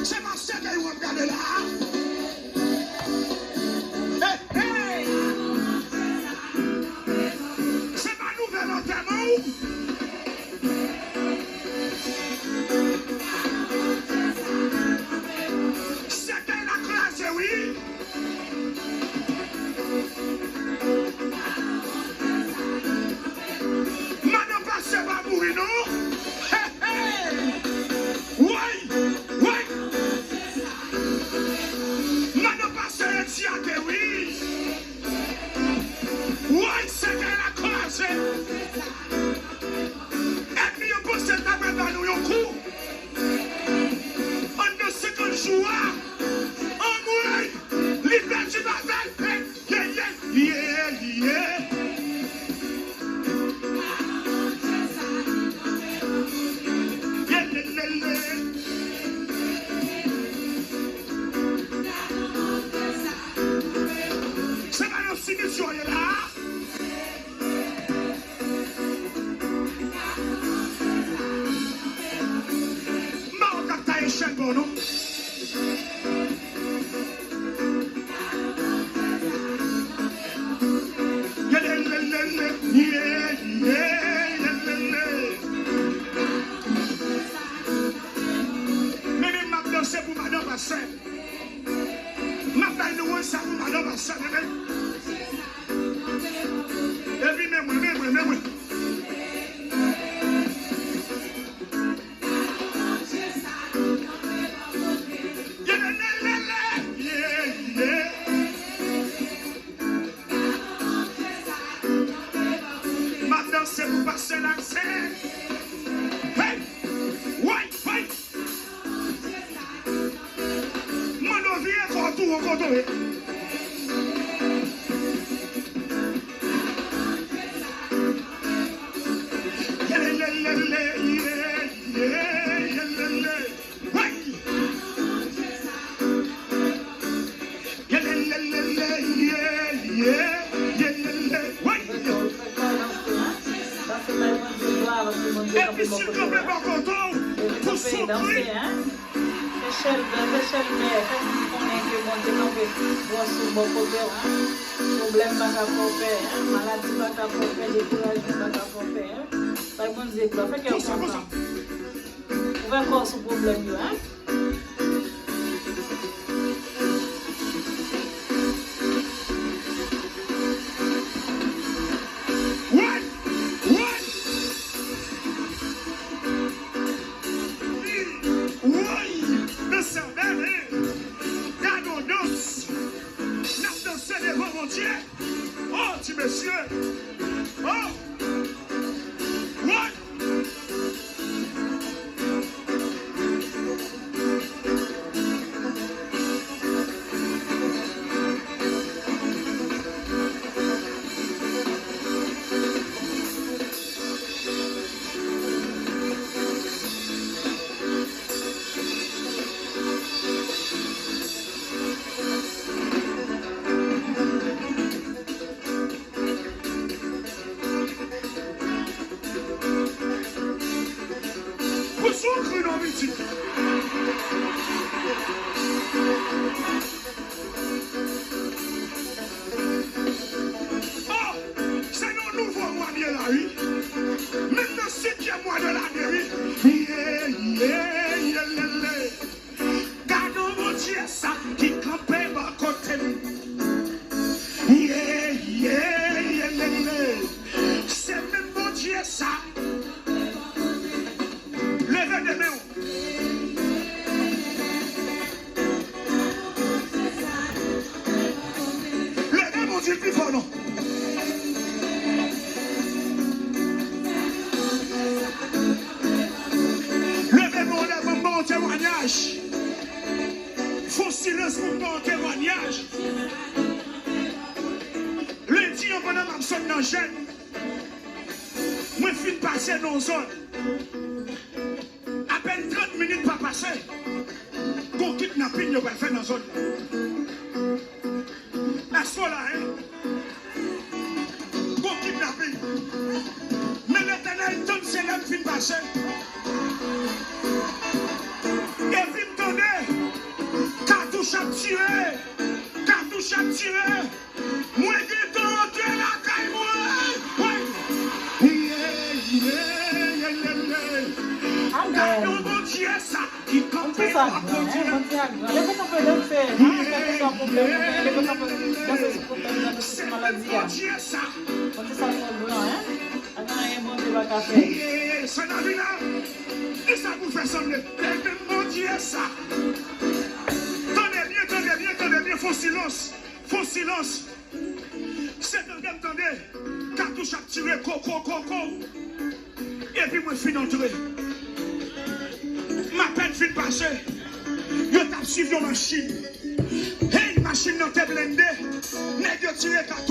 C'est ma sœur qui vous regardez là. C'est ma nouvelle enterrement. C'est qu'elle a classé, oui. Madame Passé va mourir, non? Oui, c'est qu'elle a classé. Et puis, on peut se taper dans nous un coup. On ne sait que jouer. On mouille. Liberté d'Avel. Yeah. Signature est là. Marc a échec pour nous. Mais m'a dansé pour madame Bassin. M'a fait nous ça pour madame Bassin. Mais oui. Maintenant, c'est pour passer la scène. Hey! Ouais! Mon vie est contour. Et puis s'il te plaît, par contre, pour souffrir. Oh, tu monsieur. Oh. What? Faut silence pour ton témoignage. Le dit en bonhomme absolument dans jeune. Moi, je finis passer dans la zone. À peine 30 minutes pas passer. Qu'on kidnapping, il va faire dans la zone. Est-ce que là, hein? Qu'on kidnapping. Mais l'Éternel donne ses lèvres fin passer. Et puis me donner, cartouche à tirer, cartouche à tirer. Moi qui t'en rentre la caille, moi. Car nous, mon Dieu, ça, qui campait par mon Dieu. C'est mon Dieu, ça. Ça n'a rien à. Et ça vous fait sembler. Mon Dieu, ça. Tenez bien, faux silence. Faux silence. C'est attendez. Cartouche à tirer, coco. Et puis moi, je finis d'entrer. Ma peine fin passer. Je tape suivre une machine. Et une machine dans tes blindé. Nèg yo tiré cartouche.